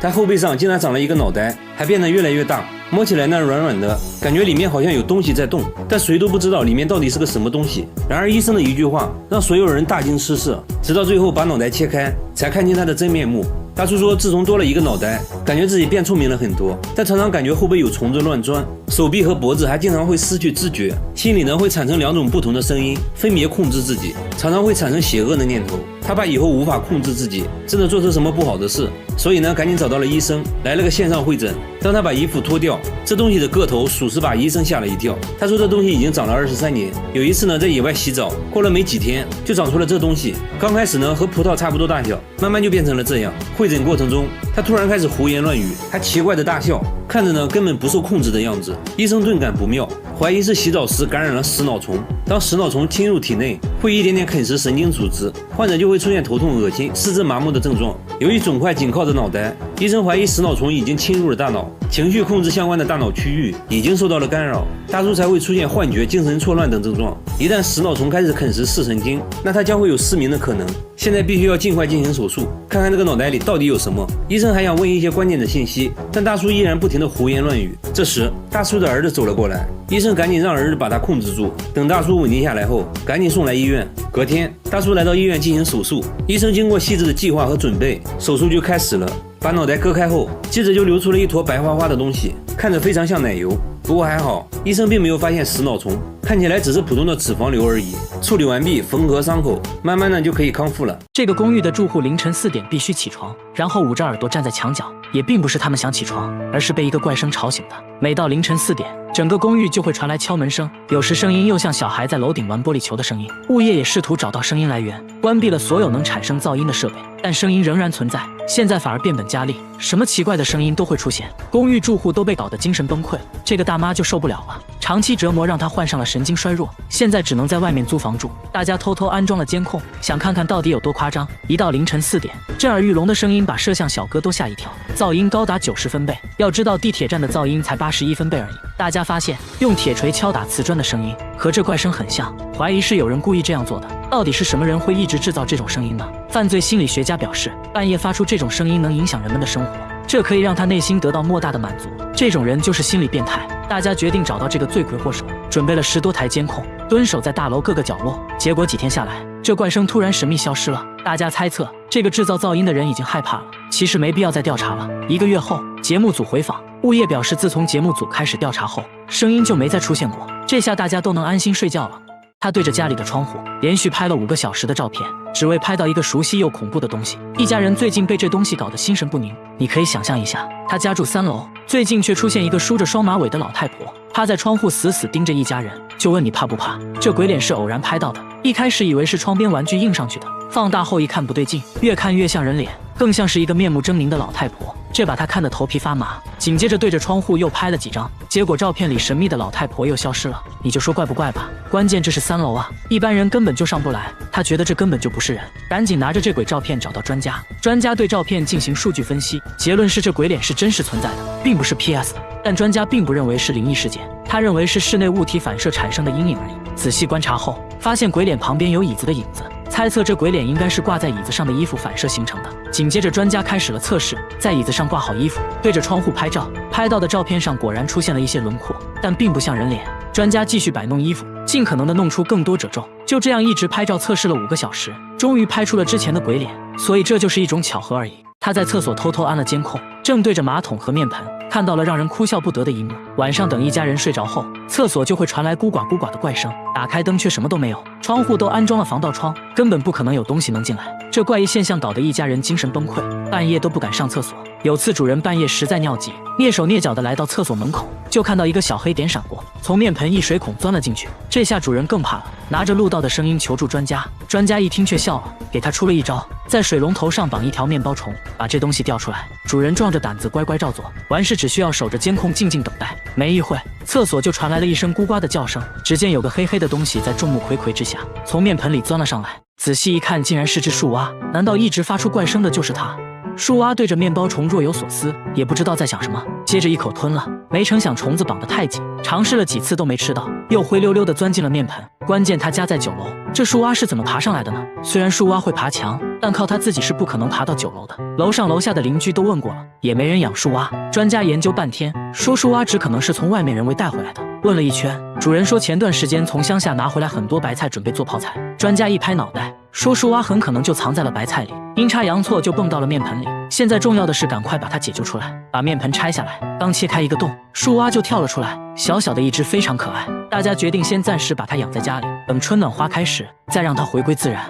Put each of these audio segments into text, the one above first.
他後背上竟然長了一個腦袋，還變得越來越大，摸起來呢軟軟的，感覺裡面好像有東西在動，但誰都不知道裡面到底是個什麼東西。然而醫生的一句話讓所有人大驚失色，直到最後把腦袋切開，才看清他的真面目。大叔說，自從多了一個腦袋，感覺自己變聰明了很多，但常常感覺後背有蟲子亂鑽，手臂和脖子還經常會失去知覺，心裡呢會產生2種不同的聲音，分別控制自己，常常會產生邪惡的念頭。他怕以後無法控制自己，真的做出什麼不好的事，所以呢，趕緊找到了醫生，來了個線上會診。當他把衣服脫掉，這東西的個頭屬實把醫生嚇了一跳。他說這東西已經長了23年，有一次呢在野外洗澡，過了沒幾天就長出了這東西。剛開始呢和葡萄差不多大小，慢慢就變成了這樣。會診過程中，他突然開始胡言亂語，還奇怪的大笑，看着呢根本不受控制的樣子。醫生頓感不妙，懷疑是洗澡時感染了食腦蟲。當食腦蟲侵入體內，會一點點啃食神經組織，患者就會出現頭痛、惡心、四肢麻木的症狀。由於腫塊緊靠着腦袋，醫生懷疑食腦蟲已經侵入了大腦，情緒控制相關的大腦區域已經受到了干擾，大叔才會出現幻覺、精神錯亂等症狀。一旦食腦蟲開始啃食視神經，那他將會有失明的可能。現在必須要盡快進行手術，看看這個腦袋裡到底有什麼。醫生還想問一些關鍵的信息，但大叔依然不停地胡言亂語。這時，大叔的兒子走了過來，醫生趕緊讓兒子把他控制住。等大叔穩定下來後，趕緊送來醫院。隔天，大叔來到醫院進行手術，醫生經過細緻的計劃和準備，手術就開始了。把腦袋割開後，接着就流出了一坨白花花的東西，看着非常像奶油。不過還好，醫生並沒有發現食腦蟲，看起來只是普通的脂肪瘤而已。處理完畢，縫合傷口，慢慢的就可以康復了。這個公寓的住戶凌晨4點必須起床，然後捂着耳朵站在牆角，也並不是他們想起床，而是被一個怪聲吵醒的。每到凌晨4點，整個公寓就會傳來敲門聲，有時聲音又像小孩在樓頂玩玻璃球的聲音。物業也試圖找到聲音來源，關閉了所有能產生噪音的設備，但聲音仍然存在。現在反而變本加厲，什麼奇怪的聲音都會出現，公寓住戶都被搞得精神崩潰。這個大媽就受不了了，長期折磨讓她患上了神經衰弱，現在只能在外面租房住。大家偷偷安裝了監控，想看看到底有多誇張。一到凌晨4點，震耳欲聾的聲音把攝像小哥都嚇一跳，噪音高達90分貝。要知道地鐵站的噪音才81分貝而已。大家發現用鐵錘敲打瓷磚的聲音和這怪聲很像，懷疑是有人故意這樣做的。到底是什麼人會一直制造這種聲音呢？犯罪心理學家表示，半夜發出這種聲音能影響人們的生活，這可以讓他內心得到莫大的滿足。這種人就是心理變態。大家決定找到這個罪魁禍首，準備了10多台監控，蹲守在大樓各個角落。結果幾天下來，這怪聲突然神秘消失了。大家猜測，這個制造噪音的人已經害怕了，其實沒必要再調查了。1個月後，節目組回訪，物業表示，自從節目組開始調查後，聲音就沒再出現過。這下大家都能安心睡覺了。他對着家裡的窗戶連續拍了5個小時的照片，只為拍到一個熟悉又恐怖的東西。一家人最近被這東西搞得心神不寧。你可以想象一下，他家住3樓，最近卻出現一個梳着雙馬尾的老太婆，趴在窗戶死死盯着一家人，就問你怕不怕？這鬼臉是偶然拍到的，一開始以為是窗邊玩具印上去的，放大後一看不對勁，越看越像人臉，更像是一個面目猙獰的老太婆。這把他看得頭皮發麻，緊接着對着窗戶又拍了幾張，結果照片裡神秘的老太婆又消失了。你就說怪不怪吧？關鍵這是3楼啊，一般人根本就上不來。他覺得這根本就不是人，趕緊拿着這鬼照片找到專家。專家對照片進行數據分析，結論是這鬼臉是真實存在的，並不是 PS 的。但專家並不認為是靈異事件，他認為是室內物體反射產生的陰影而已。仔細觀察後，發現鬼臉旁邊有椅子的影子，猜測這鬼臉應該是掛在椅子上的衣服反射形成的。緊接着專家開始了測試，在椅子上掛好衣服，對着窗戶拍照，拍到的照片上果然出現了一些輪廓，但並不像人臉。專家繼續擺弄衣服，盡可能的弄出更多褶皺，就這樣一直拍照測試了5個小時，終於拍出了之前的鬼臉。所以這就是一種巧合而已。他在廁所偷偷安了監控，正对着馬桶和面盆，看到了讓人哭笑不得的一幕。晚上等一家人睡着後，廁所就會傳來咕呱咕呱的怪聲，打開燈卻什麼都沒有，窗戶都安裝了防盜窗，根本不可能有東西能進來。這怪異現象搞得一家人精神崩潰，半夜都不敢上廁所。有次主人半夜實在尿急，躡手躡腳的來到廁所門口，就看到一個小黑點閃過，從面盆溢水孔鑽了進去。這下主人更怕了，拿着錄到的聲音求助專家。專家一聽卻笑了，給他出了一招，在水龍頭上綁一條面包蟲，把這東西調出來。主人壯着膽子乖乖照做，完事只需要守着監控靜靜等待。沒一會，廁所就傳來了一聲咕呱的叫聲，只見有個黑黑的東西在眾目睽睽之下從面盆裡鑽了上來，仔細一看竟然是只樹蛙。難道一直發出怪聲的就是它？樹蛙對着面包蟲若有所思，也不知道在想什麼，接着一口吞了。沒成想蟲子綁得太緊，嘗試了幾次都沒吃到，又灰溜溜地鑽進了面盆。關鍵它家在9樓，這樹蛙是怎麼爬上來的呢？雖然樹蛙會爬牆，但靠它自己是不可能爬到9樓的。樓上樓下的鄰居都問過了，也沒人養樹蛙。專家研究半天，說樹蛙只可能是從外面人為帶回來的。問了一圈，主人說前段時間從鄉下拿回來很多白菜，準備做泡菜。專家一拍腦袋，說樹蛙很可能就藏在了白菜裡，陰差陽錯就蹦到了面盆裡。現在重要的是趕快把它解救出來，把面盆拆下來，剛切開一個洞，樹蛙就跳了出來，小小的一隻，非常可愛。大家決定先暫時把它養在家裡，等春暖花開時再讓它回歸自然。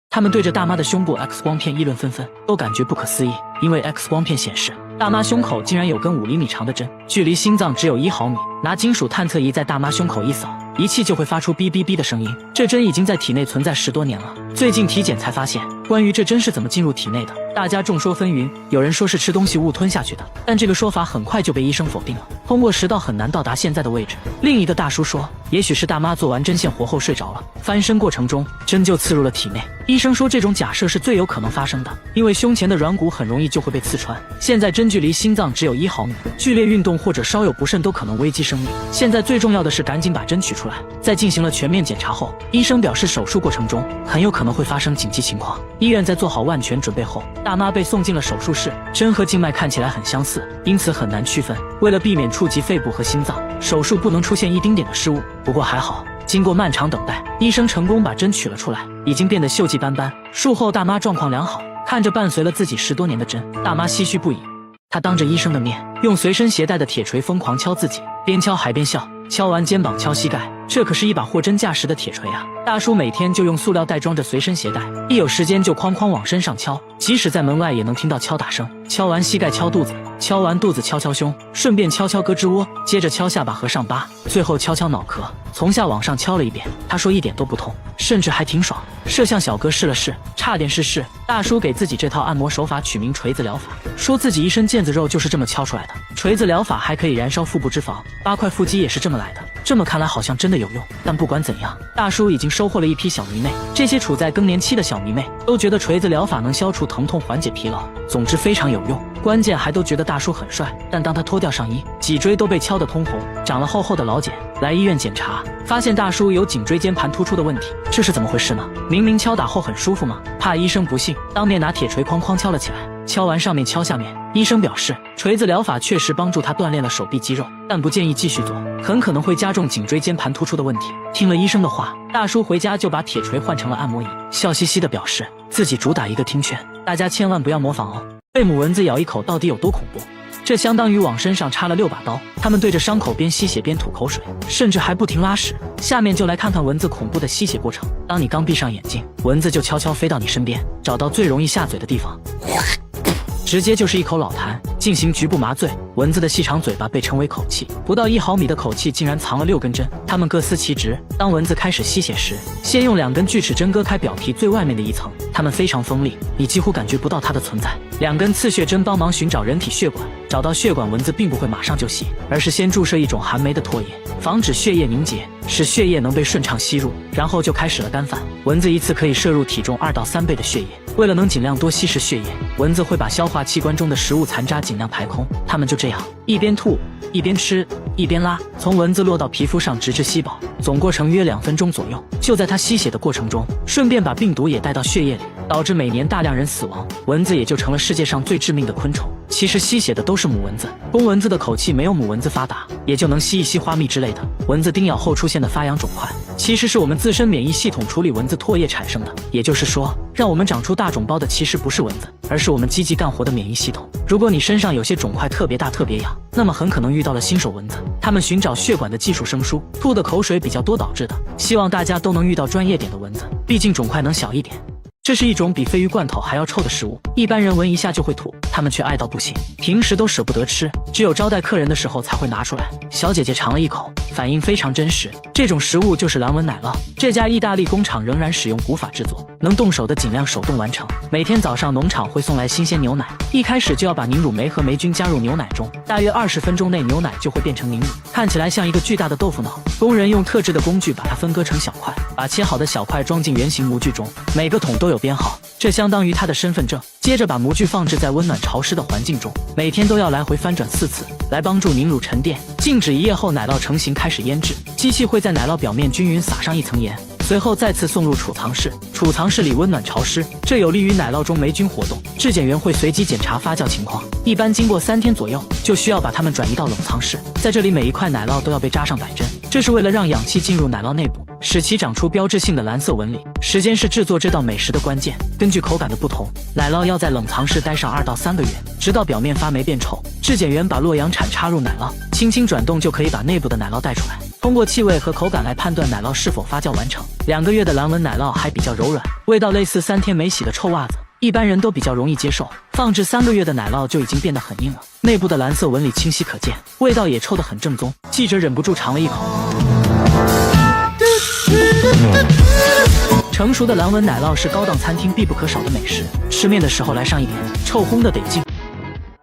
他們对着大媽的胸部 X 光片議論紛紛，都感觉不可思議，因為 X 光片顯示大媽胸口竟然有根5厘米長的針，距離心臟只有1毫米。拿金屬探測儀在大媽胸口一掃，儀器就會發出嗶嗶嗶的聲音。這針已經在體內存在10多年了，最近體檢才發現，關於這針是怎麼進入體內的，大家眾說紛紜。有人說是吃東西誤吞下去的，但這個說法很快就被醫生否定了。通過食道很難到達現在的位置。另一個大叔說，也許是大媽做完針線活後睡着了，翻身過程中針就刺入了體內。醫生說這種假設是最有可能發生的，因為胸前的軟骨很容易就會被刺穿。現在針距離心臟只有1毫米，劇烈運動或者稍有不慎都可能危及生命。現在最重要的是趕緊把針取出來。在進行了全面檢查後，醫生表示手術過程中很有可能會發生緊急情況。醫院在做好萬全準備後，大媽被送進了手術室。針和靜脈看起來很相似，因此很難區分。為了避免觸及肺部和心臟，手術不能出現一丁點的失誤。不過還好，經過漫長等待，醫生成功把針取了出來，已經變得鏽跡斑斑。術後大媽狀況良好，看着伴隨了自己10多年的針，大媽唏噓不已。她當着醫生的面，用隨身攜帶的鐵錘瘋狂敲自己，邊敲還邊笑。敲完肩膀敲膝蓋，這可是一把貨真價實的鐵錘啊！大叔每天就用塑料袋裝着隨身攜帶，一有時間就哐哐往身上敲，即使在門外也能聽到敲打聲。敲完膝蓋敲肚子，敲完肚子敲敲胸，順便敲敲胳肢窩，接着敲下巴和上巴，最後敲敲腦殼，從下往上敲了一遍。他說一點都不痛，甚至還挺爽。攝像小哥試了試，差點是事。大叔給自己這套按摩手法取名錘子療法，說自己一身腱子肉就是這麼敲出來的。錘子療法還可以燃燒腹部脂肪，8塊腹肌也是這麼來的。這麼看來好像真的有用，但不管怎樣，大叔已經收穫了一批小迷妹。這些處在更年期的小迷妹都覺得錘子療法能消除疼痛、緩解疲勞，總之非常有用。關鍵還都覺得大叔很帥。但當他脫掉上衣，脊椎都被敲得通紅，長了厚厚的老繭。來醫院檢查，發現大叔有頸椎間盤突出的問題，這是怎麼回事呢？明明敲打後很舒服嘛。怕醫生不信，當面拿鐵錘哐哐敲了起来，敲完上面敲下面。醫生表示，錘子療法確實幫助他鍛鍊了手臂肌肉，但不建議繼續做，很可能會加重頸椎間盤突出的問題。聽了醫生的話，大叔回家就把鐵錘換成了按摩椅，笑嘻嘻地表示自己主打一個聽勸，大家千萬不要模仿哦。被母蚊子咬一口到底有多恐怖？這相當於往身上插了6把刀，他們對着傷口邊吸血邊吐口水，甚至還不停拉屎。下面就來看看蚊子恐怖的吸血過程。當你剛閉上眼睛，蚊子就悄悄飛到你身邊，找到最容易下嘴的地方，直接就是一口老痰，進行局部麻醉。蚊子的細長嘴巴被稱為口器，不到1毫米的口器竟然藏了6根針，它們各司其職。當蚊子開始吸血時，先用2根锯齒針割開表皮最外面的一層，它們非常锋利，你幾乎感覺不到它的存在。2根刺血針幫忙尋找人體血管，找到血管，蚊子並不會馬上就吸，而是先注射一種含酶的唾液，防止血液凝結，使血液能被順暢吸入，然後就開始了干飯。蚊子一次可以攝入體重2到3倍的血液，為了能盡量多吸食血液，蚊子會把消化器官中的食物殘渣盡量排空，它們就這樣一邊吐一邊吃一邊拉，從蚊子落到皮膚上直至吸飽，總過程約2分鐘左右。就在它吸血的過程中，順便把病毒也帶到血液裡，導致每年大量人死亡，蚊子也就成了世界上最致命的昆虫。其實吸血的都是母蚊子，公蚊子的口气沒有母蚊子發達，也就能吸一吸花蜜之類的。蚊子叮咬後出現的發癢腫塊，其實是我們自身免疫系統處理蚊子唾液產生的。也就是說，讓我們長出大腫包的其實不是蚊子，而是我們積極幹活的免疫系統。如果你身上有些腫塊特別大特別癢，那麼很可能遇到了新手蚊子，它們尋找血管的技術生疏，吐的口水比較多導致的。希望大家都能遇到專業點的蚊子，畢竟腫塊能小一點。這是一種比鯡魚罐頭還要臭的食物，一般人聞一下就會吐，他們卻愛到不行，平時都捨不得吃，只有招待客人的時候才會拿出來。小姐姐嘗了一口，反應非常真實，這種食物就是藍紋奶酪。這家意大利工廠仍然使用古法制作，能動手的盡量手動完成。每天早上農場會送來新鮮牛奶，一開始就要把凝乳酶和霉菌加入牛奶中，大約20分鐘內牛奶就會變成凝乳，看起來像一個巨大的豆腐腦。工人用特制的工具把它分割成小塊，把切好的小塊装進圓形模具中，每個桶都有編號，這相當於他的身份證。接着把模具放置在溫暖潮濕的環境中，每天都要來回翻轉4次，來幫助凝乳沉澱。靜止1夜後，奶酪成型，開始醃製。機器會在奶酪表面均勻撒上一層鹽，隨後再次送入儲藏室。儲藏室裡溫暖潮濕，這有利於奶酪中霉菌活動。質檢員會隨機檢查發酵情況，一般經過3天左右，就需要把它們轉移到冷藏室。在這裡，每一塊奶酪都要被扎上擺針，這是為了讓氧氣進入奶酪內部，使其長出標誌性的藍色紋理。時間是制作這道美食的關鍵。根據口感的不同，奶酪要在冷藏室待上2到3個月，直到表面發霉變稠。質檢員把洛陽鏟插入奶酪，輕輕轉動就可以把內部的奶酪帶出來。通過氣味和口感來判斷奶酪是否發酵完成。2個月的藍紋奶酪還比較柔軟，味道類似3天沒洗的臭襪子，一般人都比較容易接受。放置3個月的奶酪就已經變得很硬了，內部的藍色紋理清晰可見，味道也臭得很正宗。記者忍不住嘗了一口。成熟的藍紋奶酪是高檔餐廳必不可少的美食，吃面的時候來上一點，臭烘的得勁。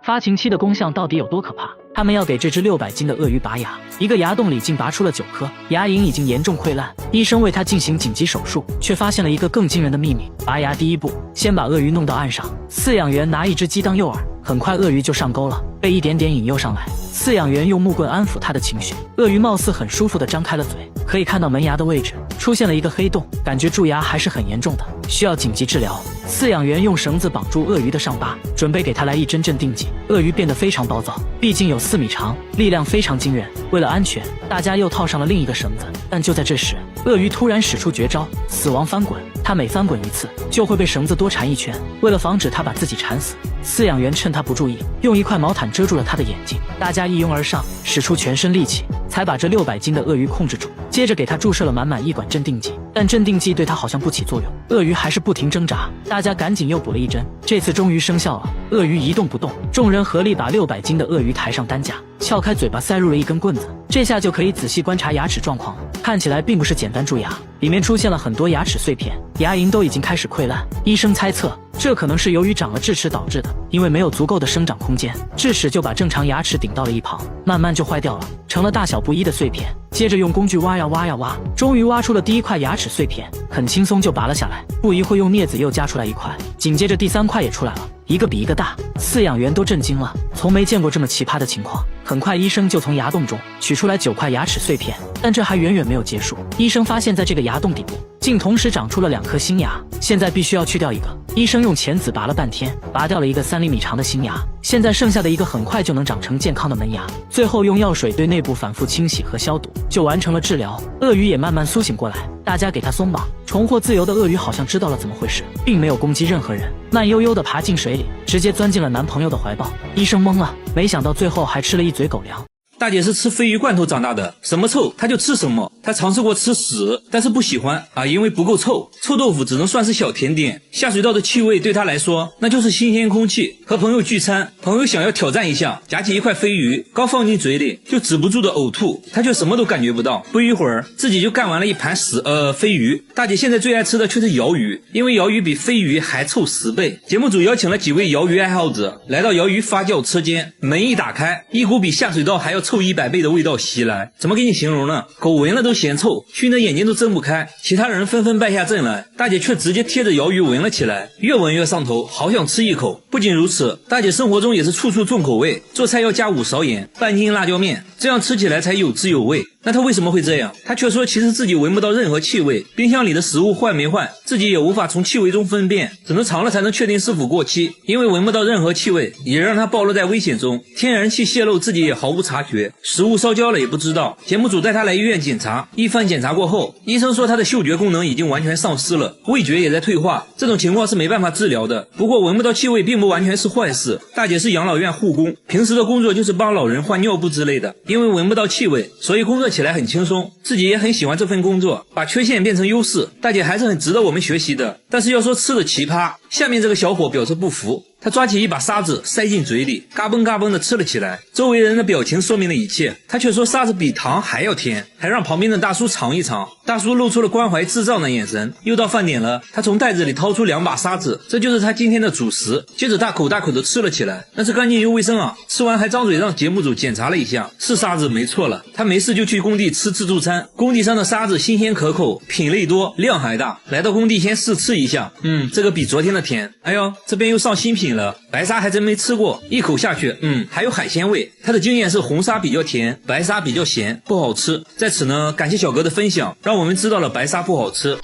發情期的功效到底有多可怕？他們要給這只600斤的鱷魚拔牙，一個牙洞裡竟拔出了9顆，牙齦已經嚴重潰爛。醫生為它進行緊急手術，卻發現了一個更驚人的秘密。拔牙第一步，先把鱷魚弄到岸上，飼養員拿一只雞當誘饵，很快鱷魚就上鈎了，被一點點引誘上來。飼養員用木棍安撫它的情緒，鱷魚貌似很舒服地張開了嘴，可以看到門牙的位置出現了一個黑洞，感覺蛀牙還是很嚴重的，需要緊急治療。飼養員用繩子綁住鱷魚的傷疤，準備給它來一針鎮定劑。鱷魚變得非常暴躁，畢竟有4米長，力量非常驚人。為了安全，大家又套上了另一個繩子。但就在這時，鱷魚突然使出絕招——死亡翻滾。它每翻滾一次，就會被繩子多纏一圈。為了防止它把自己纏死，飼養員趁它不注意，用一塊毛毯遮住了它的眼睛。大家一擁而上，使出全身力氣，才把這600斤的鱷魚控制住。接着給它注射了滿1管鎮定劑，但鎮定劑對它好像不起作用，鱷魚還是不停掙扎。大家趕緊又補了一針，這次終於生效了。鱷魚一動不動，眾人合力把600斤的鱷魚抬上擔架，撬開嘴巴塞入了一根棍子，這下就可以仔細觀察牙齒狀況了。看起來並不是簡單蛀牙，裡面出現了很多牙齒碎片，牙齦都已經開始潰爛。醫生猜測，這可能是由於長了智齒導致的，因為沒有足夠的生長空間，智齒就把正常牙齒頂到了一旁，慢慢就壞掉了，成了大小不一的碎片。接着用工具挖呀挖呀挖，終於挖出了第一塊牙齒碎片，很輕鬆就拔了下來。不一會，用鑷子又夾出來一塊，緊接着第3塊也出來了，一個比一個大。飼養員都震驚了，從沒見過這麼奇葩的情況。很快，醫生就從牙洞中取出來9塊牙齒碎片，但這還遠遠沒有結束。醫生發現，在這個牙洞底部竟同時長出了2顆新牙，現在必須要去掉一個。醫生用鉗子拔了半天，拔掉了一個3厘米長的新牙，現在剩下的一個很快就能長成健康的門牙。最後用藥水對內部反覆清洗和消毒，就完成了治療。鱷魚也慢慢甦醒過來，大家給它鬆綁。重獲自由的鱷魚好像知道了怎麼回事，並沒有攻擊任何人，慢悠悠地爬進水裡，直接鑽進了男朋友的懷抱。醫生懵了，沒想到最後還吃了一嘴狗糧。大姐是吃鯡魚罐頭長大的，什麼臭她就吃什麼。她嘗試過吃屎，但是不喜歡啊，因為不夠臭。臭豆腐只能算是小甜點。下水道的氣味對她來說，那就是新鮮空氣。和朋友聚餐，朋友想要挑戰一下，夾起一塊鯡魚，剛放進嘴裡就止不住的嘔吐，她卻什麼都感覺不到。不一會兒，自己就幹完了一盤鯡魚。大姐現在最愛吃的卻是鰩魚，因為鰩魚比鯡魚還臭10倍。節目組邀請了幾位鰩魚愛好者來到鰩魚發酵車間，門一打開，一股比下水道還要臭100倍的味道襲來，怎麼給你形容呢？狗聞了都嫌臭，燻得眼睛都睜不開。其他人紛紛敗下陣來，大姐卻直接貼着鰩魚聞了起來，越聞越上頭，好想吃一口。不僅如此，大姐生活中也是處處重口味，做菜要加5勺鹽，半斤辣椒面，這樣吃起來才有滋有味。那她為什麼會這樣？她卻說其實自己聞不到任何氣味，冰箱裡的食物壞沒壞，自己也無法從氣味中分辨，只能嘗了才能確定是否過期。因為聞不到任何氣味，也讓她暴露在危險中，天然氣洩漏自己也毫無察覺，食物燒焦了也不知道。節目組帶她來醫院檢查，一番檢查過後，醫生說她的嗅覺功能已經完全喪失了，味覺也在退化，這種情況是沒辦法治療的。不過聞不到氣味並不完全是壞事，大姐是養老院護工，平時的工作就是幫老人換尿布之類的，因為聞不到氣味，所以工作起來很輕鬆，自己也很喜歡這份工作，把缺陷變成優勢，大姐還是很值得我們學習的。但是要說吃的奇葩，下面這個小伙表示不服，他抓起一把沙子塞進嘴裡，嘎嘣嘎嘣的吃了起來。周圍人的表情說明了一切，他卻說沙子比糖還要甜，還讓旁邊的大叔嘗一嘗。大叔露出了關懷智障的眼神。又到飯點了，他從袋子裡掏出2把沙子，這就是他今天的主食。接着大口大口的吃了起來，那是乾淨又衛生啊！吃完還張嘴讓節目組檢查了一下，是沙子沒錯了。他沒事就去工地吃自助餐，工地上的沙子新鮮可口，品類多，量還大。來到工地先試吃一下，這個比昨天的的甜。哎呦，這邊又上新品了，白沙還真沒吃過，一口下去，還有海鮮味。他的經驗是紅沙比較甜，白沙比較鹹，不好吃。在此呢，感謝小哥的分享，讓我們知道了白沙不好吃。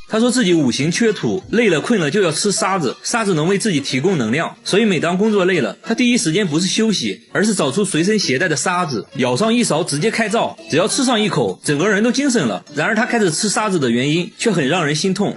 他說自己五行缺土，累了困了就要吃沙子，沙子能為自己提供能量，所以每當工作累了，他第一時間不是休息，而是找出隨身攜帶的沙子，舀上一勺直接開灶，只要吃上一口，整個人都精神了。然而他開始吃沙子的原因卻很讓人心痛。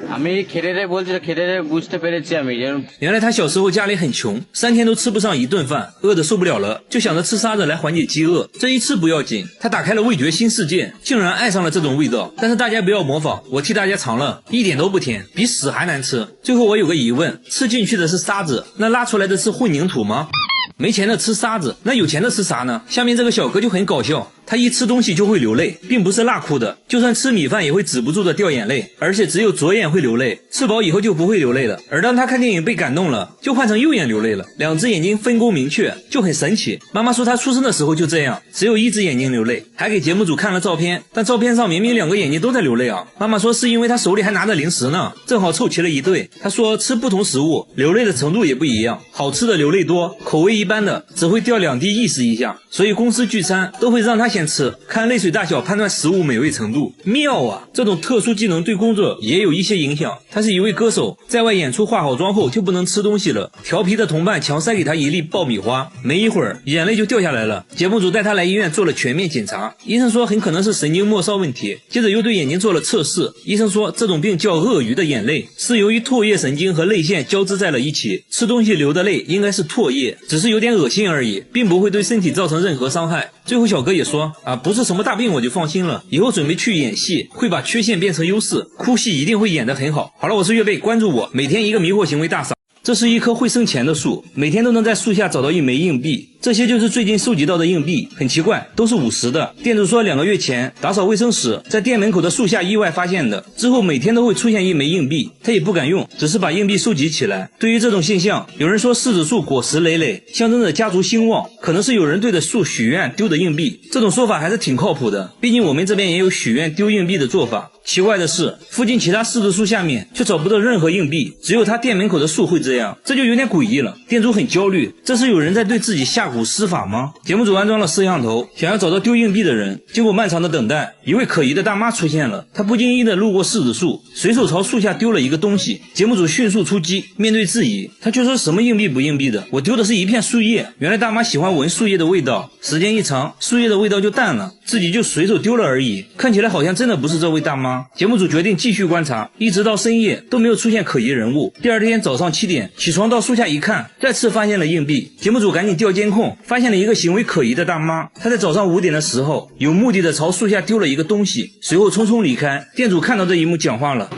原來他小時候家裡很窮，3天都吃不上一頓飯，餓得受不了了，就想着吃沙子來緩解飢餓。這一吃不要緊，他打開了味覺新世界，竟然愛上了這種味道。但是大家不要模仿，我替大家嘗了，一點都不甜，比屎還難吃。最後我有個疑問，吃進去的是沙子，那拉出來的是混凝土嗎？沒錢的吃沙子，那有錢的吃啥呢？下面這個小哥就很搞笑，他一吃東西就會流淚，並不是辣哭的，就算吃米飯也會止不住的掉眼淚，而且只有左眼會流淚，吃飽以後就不會流淚了。而當他看電影被感動了，就換成右眼流淚了，2隻眼睛分工明確，就很神奇。媽媽說他出生的時候就這樣，只有1隻眼睛流淚，還給節目組看了照片，但照片上明明2個眼睛都在流淚啊。媽媽說是因為他手裡還拿着零食呢，正好湊齊了一對。他說吃不同食物流淚的程度也不一樣，好吃的流淚多，口味一般的只會掉2滴意識一下，所以公司聚餐都會讓他先吃，看淚水大小判斷食物美味程度。妙啊，這種特殊技能對工作也有一些影響。他是一位歌手，在外演出化好妝後就不能吃東西了，調皮的同伴強塞給他一粒爆米花，沒一會兒眼淚就掉下來了。節目組帶他來醫院做了全面檢查，醫生說很可能是神經末梢問題，接着又對眼睛做了測試，醫生說這種病叫鱷魚的眼淚，是由於唾液神經和淚腺交織在了一起，吃東西流的淚應該是唾液，只是有點惡心而已，並不會對身體造成任何傷害。最後小哥也說不是什麼大病，我就放心了，以後準備去演戲，會把缺陷變成優勢，哭戲一定會演得很好。好了，我是月貝，關注我，每天一個迷惑行為大賞。這是一棵會生錢的樹，每天都能在樹下找到1枚硬幣，這些就是最近收集到的硬幣，很奇怪，都是50的。店主說2個月前打掃衛生時，在店門口的樹下意外發現的，之後每天都會出現1枚硬幣，他也不敢用，只是把硬幣收集起來。對於這種現象，有人說柿子樹果實累累，象徵着家族興旺，可能是有人對着樹許願丟的硬幣，這種說法還是挺靠譜的，畢竟我們這邊也有許願丟硬幣的做法。奇怪的是，附近其他柿子樹下面卻找不到任何硬幣，只有他店門口的樹會這樣，這就有點詭異了。店主很焦慮，這是有人在對自己下蠱施法嗎？節目組安裝了攝像頭，想要找到丟硬幣的人。經過漫長的等待，一位可疑的大媽出現了，她不經意地路過柿子樹，隨手朝樹下丟了一個東西。節目組迅速出擊，面對質疑，她卻說什麼硬幣不硬幣的，我丟的是一片樹葉。原來大媽喜歡聞樹葉的味道，時間一長，樹葉的味道就淡了，自己就隨手丟了而已，看起來好像真的不是這位大媽。節目組決定繼續觀察，一直到深夜都沒有出現可疑人物。第二天早上7點起床到樹下一看，再次發現了硬幣。節目組趕緊調監控，發現了一個行為可疑的大媽，她在早上5點的時候有目的的朝樹下丟了一個東西，隨後匆匆離開。店主看到這一幕講話了，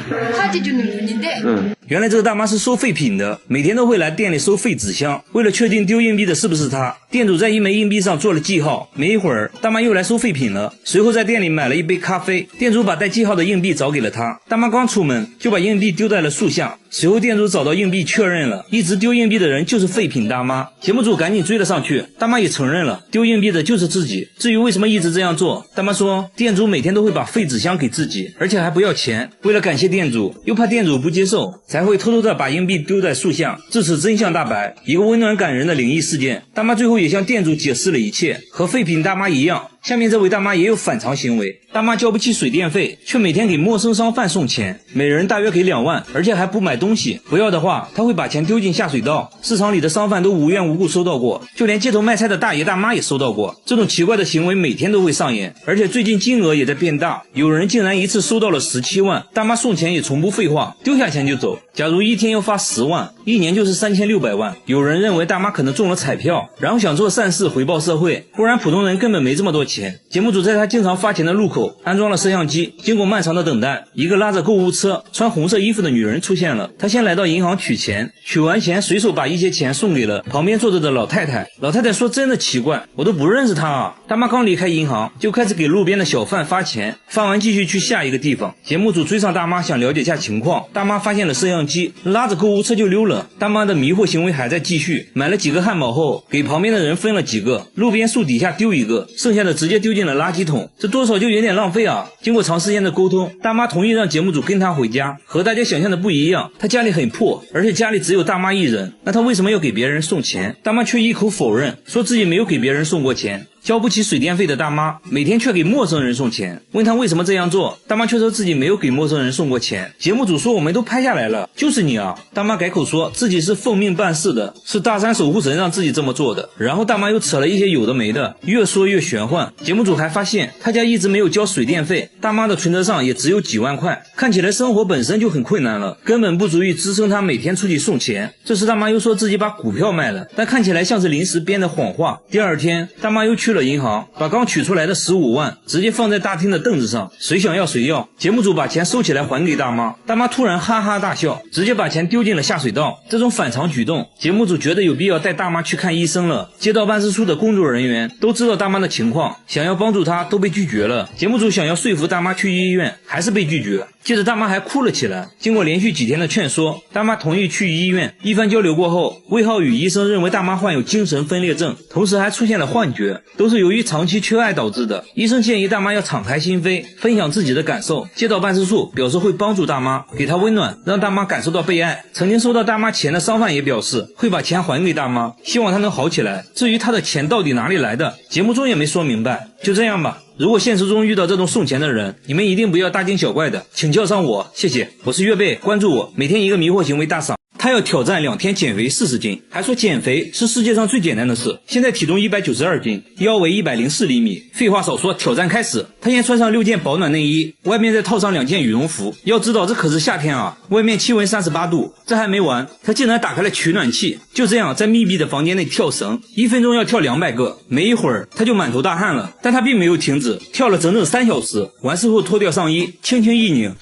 原來這個大媽是收廢品的，每天都會來店裡收廢紙箱。為了確定丟硬幣的是不是她，店主在1枚硬幣上做了記號。沒一會兒，大媽又來收廢品了，隨後在店裡買了一杯咖啡。店主把帶記號的硬幣找給了她，大媽剛出門就把硬幣丟在了樹下。隨後店主找到硬幣確認了，一直丟硬幣的人就是廢品大媽。節目組趕緊追了上去，大媽也承認了，丟硬幣的就是自己。至於為什麼一直這樣做，大媽說店主每天都會把廢紙箱給自己，而且還不要錢。為了感謝店主，又怕店主不接受，才會偷偷的把硬幣丟在樹下。至此真相大白，一個溫暖感人的靈異事件。大媽最後也向店主解釋了一切，和廢品大媽一樣，下面這位大媽也有反常行為。大媽交不起水電費，卻每天給陌生商販送錢，每人大約給2萬，而且還不買東西，不要的話她會把錢丟進下水道。市場裡的商販都無緣無故收到過，就連街頭賣菜的大爺大媽也收到過。這種奇怪的行為每天都会上演，而且最近金額也在變大，有人竟然一次收到了17萬。大媽送錢也從不廢話，丟下錢就走。假如一天要發10萬，1年就是3600萬。有人認為大媽可能中了彩票，然後想做善事回報社會，不然普通人根本沒這麼多錢。節目組在他經常發錢的路口安裝了攝像機，經過漫長的等待，一個拉着購物車穿紅色衣服的女人出現了。她先來到銀行取錢，取完錢隨手把一些錢送給了旁邊坐着的老太太。老太太說真的奇怪，我都不認識她啊，大媽剛離開銀行，就開始給路邊的小販發錢，發完繼續去下一個地方。節目組追上大媽，想了解下情況。大媽發現了攝像機，拉着購物車就溜了。大媽的迷惑行為還在繼續，買了幾個漢堡後，給旁邊的人分了幾個，路邊樹底下丟一個，剩下的直接丟進了垃圾桶，這多少就有點浪費啊。經過長時間的溝通，大媽同意讓節目組跟她回家。和大家想象的不一樣，她家裡很破，而且家裡只有大媽一人，那她為什麼要給別人送錢？大媽卻一口否認，說自己沒有給別人送過錢。交不起水電費的大媽每天卻給陌生人送錢，問她為什麼這樣做，大媽卻說自己沒有給陌生人送過錢。節目組說我們都拍下來了，就是你啊。大媽改口說自己是奉命辦事的，是大山守護神讓自己這麼做的。然後大媽又扯了一些有的沒的，越說越玄幻。節目組還發現她家一直沒有交水電費，大媽的存折上也只有幾萬塊，看起來生活本身就很困难了，根本不足以支撐她每天出去送錢。這時大媽又說自己把股票賣了，但看起来像是臨時編的謊話。第二天大媽又去了銀行，把剛取出來的15萬直接放在大廳的凳子上，誰想要誰要。節目組把錢收起來還給大媽，大媽突然哈哈大笑，直接把錢丟進了下水道。這種反常舉動，節目組覺得有必要帶大媽去看醫生了。街道辦事處的工作人員都知道大媽的情況，想要幫助她都被拒絕了。節目組想要說服大媽去醫院，還是被拒絕。接着大媽還哭了起來。經過連續幾天的勸說，大媽同意去醫院。一番交流過後，魏浩宇醫生認為大媽患有精神分裂症，同時還出現了幻覺，都是由於長期缺愛導致的。醫生建議大媽要敞開心扉，分享自己的感受。街道辦事處表示會幫助大媽，給她溫暖，讓大媽感受到被愛。曾經收到大媽錢的商販也表示會把錢還給大媽，希望她能好起來。至於她的錢到底哪裡來的，節目中也沒說明白。就這樣吧，如果現實中遇到這種送錢的人，你們一定不要大驚小怪的，請叫上我，謝謝。我是月貝，關注我，每天一個迷惑行為大賞。他要挑戰2天減肥40斤，還說減肥是世界上最簡單的事。現在體重192斤，腰圍104厘米。廢話少說，挑戰開始。他先穿上6件保暖內衣，外面再套上2件羽絨服。要知道這可是夏天啊，外面氣溫38度。這還沒完，他竟然打開了取暖器，就這樣在密閉的房間內跳繩，1分鐘要跳200個。沒一會兒他就滿頭大汗了，但他並沒有停止，跳了整整3小時。完事後脫掉上衣，輕輕一擰。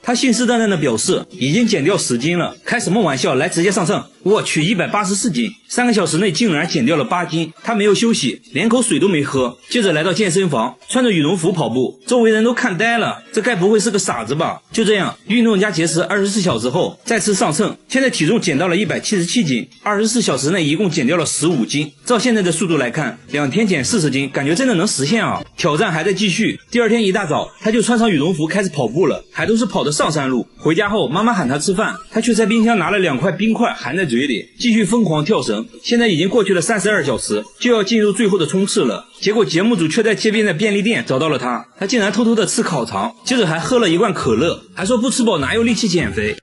他信誓旦旦地表示已經減掉10斤了，開什麼玩笑，來直接上秤。我去，184斤，3個小時內竟然減掉了8斤。他沒有休息，連口水都沒喝，接着來到健身房，穿着羽絨服跑步，周圍人都看呆了，這該不會是個傻子吧？就這樣運動加節食24小時後再次上秤，現在體重減到了177斤，24小時內一共減掉了15斤。照現在的速度來看，2天減40斤，感覺真的能實現啊！挑戰還在繼續。第二天一大早，他就穿上羽絨服開始跑步了，還都是跑的上山路。回家後，媽媽喊他吃飯，他卻在冰箱拿了2塊冰塊含在嘴裡，繼續瘋狂跳繩。現在已經過去了32小時，就要進入最後的衝刺了。結果節目組卻在街邊的便利店找到了他，他竟然偷偷的吃烤腸，接着還喝了1罐可樂，還說不吃飽哪有力氣減肥。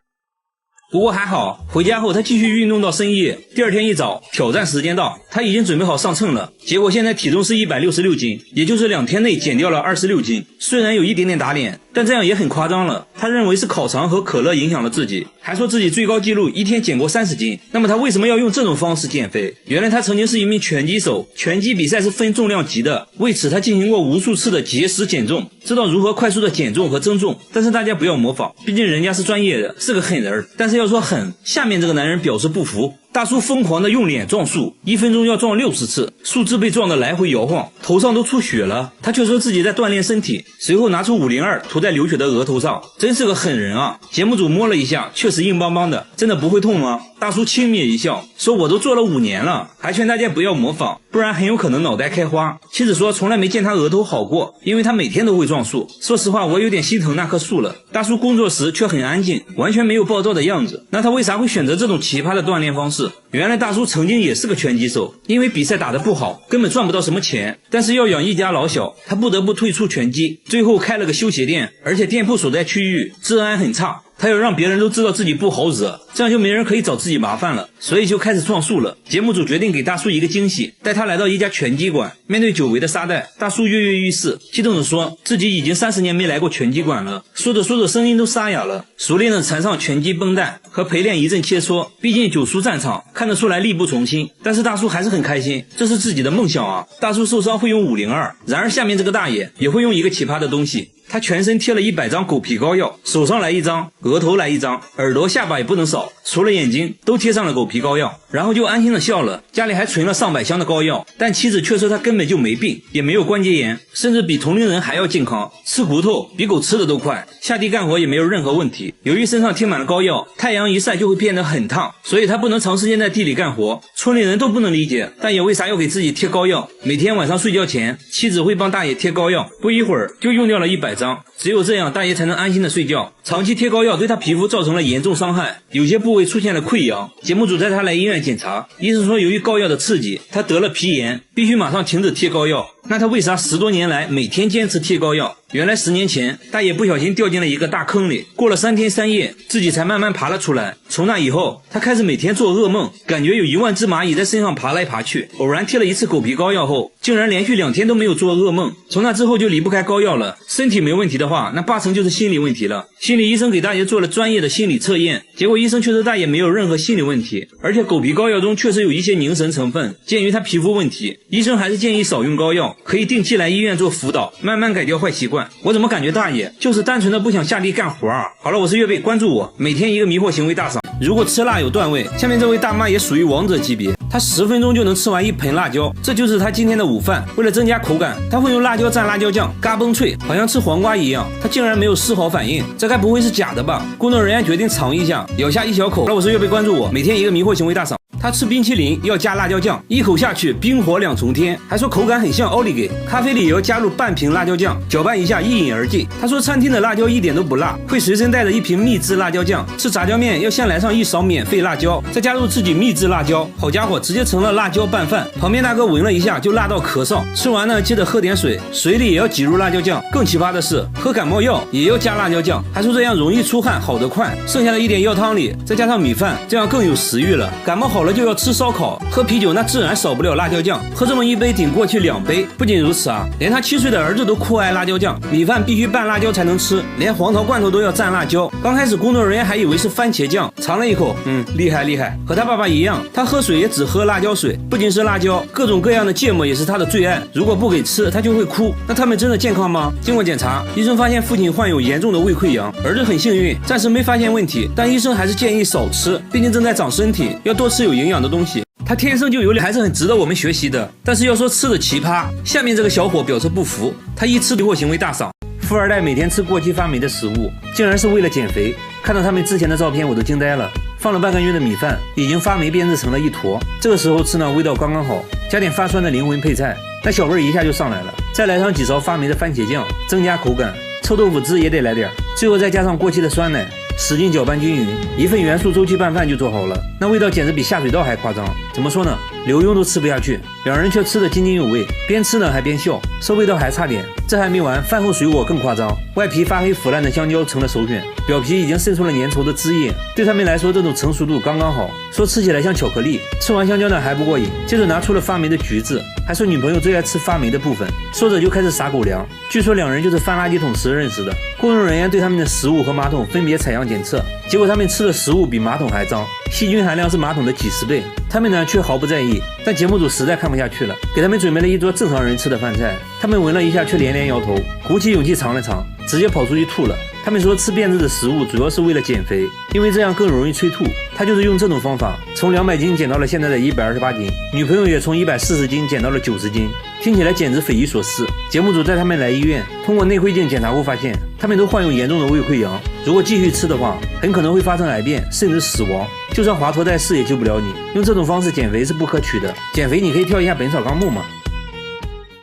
不過還好，回家後他繼續運動到深夜。第二天一早，挑戰時間到，他已經準備好上秤了。結果現在體重是166斤，也就是2天內減掉了26斤。雖然有一點點打臉，但這樣也很誇張了。他認為是烤腸和可樂影響了自己，還說自己最高紀錄1天減過30斤。那麼他為什麼要用這種方式減肥？原來他曾經是一名拳擊手，拳擊比賽是分重量級的，為此他進行過無數次的节食減重，知道如何快速的減重和增重。但是大家不要模仿，畢竟人家是專業的，是個狠人。但是要说狠，下面這個男人表示不服。大叔瘋狂的用臉撞樹，1分鐘要撞60次，樹枝被撞得來回搖晃，頭上都出血了。他卻說自己在鍛鍊身體，隨後拿出502塗在流血的額頭上，真是個狠人啊！節目組摸了一下，確實硬邦邦的，真的不會痛嗎？大叔輕蔑一笑，說我都做了5年了，還勸大家不要模仿，不然很有可能腦袋開花。妻子說從來沒見他額頭好過，因為他每天都會撞樹。說實話，我有點心疼那棵樹了。大叔工作時卻很安靜，完全沒有暴躁的樣子，那他為啥會選擇這種奇葩的鍛鍊方式？原來大叔曾經也是個拳擊手，因為比賽打得不好，根本賺不到什麼錢，但是要養一家老小，他不得不退出拳擊，最後開了個修鞋店，而且店鋪所在區域治安很差，他要讓別人都知道自己不好惹，這樣就沒人可以找自己麻煩了，所以就開始撞樹了。節目組決定給大叔一個驚喜，帶他來到一家拳擊館，面對久違的沙袋，大叔躍躍欲試，激動地說自己已經30年沒來過拳擊館了，說着說着聲音都沙啞了，熟練地纏上拳擊繃帶，和陪練一陣切磋，畢竟久出戰場，看得出來力不從心，但是大叔還是很開心，這是自己的夢想啊。大叔受傷會用502，然而下面這個大爺也會用一個奇葩的東西，他全身貼了100張狗皮膏藥，手上來1張，額頭來1張，耳朵下巴也不能少，除了眼睛都貼上了狗皮膏藥。然後就安心的笑了。家裡還存了上百箱的膏藥，但妻子卻說他根本就沒病，也沒有關節炎，甚至比同齡人還要健康，吃骨頭比狗吃的都快，下地幹活也沒有任何問題。由於身上貼滿了膏藥，太陽一曬就會變得很燙，所以他不能長時間在地裡幹活。村裡人都不能理解，大爺為啥要給自己貼膏藥？每天晚上睡覺前，妻子會幫大爺貼膏藥，不一會兒就用掉了100張，只有這樣大爺才能安心的睡覺。長期貼膏藥對他皮膚造成了嚴重傷害，有些部位出現了潰瘍。節目組帶他來醫院檢查，醫生說由於膏藥的刺激，他得了皮炎，必須馬上停止貼膏藥。那他為啥10多年來每天堅持貼膏藥？原來10年前大爺不小心掉進了一個大坑裡，過了3天3夜自己才慢慢爬了出來。從那以後他開始每天做噩夢，感覺有1萬隻螞蟻在身上爬來爬去。偶然貼了一次狗皮膏藥後，竟然連續2天都沒有做噩夢。從那之後就離不開膏藥了。身體沒問題的話，那8成就是心理問題了。心理醫生給大爺做了專業的心理測驗，結果醫生卻說大爺沒有任何心理問題，而且狗皮膏藥中確實有一些凝神成分。鑑於他皮膚問題，醫生還是建議少用膏藥，可以定期來醫院做輔導，慢慢改掉壞習慣。我怎麼感覺大爺就是單純的不想下地幹活啊？好了，我是月貝，關注我，每天一個迷惑行為大賞。如果吃辣有段位，下面這位大媽也屬於王者級別，她10分鐘就能吃完1盆辣椒，這就是她今天的午飯。為了增加口感，她會用辣椒蘸辣椒醬，嘎嘣脆，好像吃黃瓜一樣。她竟然沒有絲毫反應，這該不會是假的吧？工作人員決定嘗一下，咬下一小口。好了，我是月貝，關注我，每天一個迷惑行為大賞。他吃冰淇淋要加辣椒醬，一口下去冰火2重天，還說口感很像奧利給。咖啡裡也要加入半瓶辣椒醬，攪拌一下一飲而盡。他說餐廳的辣椒一點都不辣，會隨身帶着1瓶秘制辣椒醬。吃炸醬麵要先來上1勺免費辣椒，再加入自己秘制辣椒。好家伙，直接成了辣椒拌飯。旁邊大哥聞了一下就辣到咳嗽，吃完呢接着喝點水，水裡也要擠入辣椒醬。更奇葩的是，喝感冒藥也要加辣椒醬，還說這樣容易出汗，好得快。剩下的一點藥湯裡再加上米飯，這樣更有食慾了。感冒好了就要吃燒烤，喝啤酒那自然少不了辣椒醬，喝這麼一杯頂過去2杯。不僅如此啊，連他7歲的兒子都酷愛辣椒醬，米飯必須拌辣椒才能吃，連黃桃罐頭都要蘸辣椒。剛開始工作人員還以為是番茄醬，嘗了一口，厲害厲害，和他爸爸一樣，他喝水也只喝辣椒水。不僅是辣椒，各種各樣的芥末也是他的最愛，如果不給吃他就會哭。那他們真的健康嗎？經過檢查，醫生發現父親患有嚴重的胃潰瘍，兒子很幸運，暫時沒發現問題，但醫生還是建議少吃，畢竟正在長身體，要多吃有營養的東西。他天生就有臉，還是很值得我們學習的。但是要說吃的奇葩，下面這個小伙表示不服，他一吃迷惑行為大賞。富二代每天吃過期發霉的食物，竟然是為了減肥。看到他們之前的照片我都驚呆了，放了半個月的米飯已經發霉變質成了一坨，這個時候吃呢味道剛剛好，加點發酸的靈魂配菜，那小味一下就上來了。再來上幾勺發霉的番茄醬，增加口感。臭豆腐汁也得來點，最後再加上過期的酸奶，使劲攪拌均匀，一份元素周期拌飯就做好了。那味道簡直比下水道還誇張。怎麼說呢？劉墉都吃不下去，兩人卻吃得津津有味，邊吃呢還邊笑，說味道還差點。這還沒完，飯後水果更誇張，外皮發黑腐爛的香蕉成了首選，表皮已經滲出了粘稠的汁液。對他們來說，這種成熟度剛剛好，說吃起來像巧克力。吃完香蕉呢還不過癮，接着拿出了發霉的橘子，還說女朋友最愛吃發霉的部分，說着就開始撒狗糧。據說兩人就是翻垃圾桶時認識的。工作人員對他們的食物和馬桶分別採樣檢測，結果他們吃的食物比馬桶還髒，細菌含量是馬桶的幾10倍。他們呢卻毫不在意，但節目組實在看不下去了，給他們準備了一桌正常人吃的飯菜。他們聞了一下卻連連搖頭，鼓起勇氣嘗了嘗，直接跑出去吐了。他們說吃變質的食物主要是為了減肥，因為這樣更容易催吐。他就是用這種方法從200斤減到了現在的128斤，女朋友也從140斤減到了90斤，聽起來簡直匪夷所思。節目組帶他們來醫院，通過內窺鏡檢查後發現，他們都患有嚴重的胃潰瘍，如果繼續吃的話，很可能會發生癌變，甚至死亡。就算华佗在世也救不了你，用這種方式減肥是不可取的。減肥你可以跳一下《本草綱目》嘛。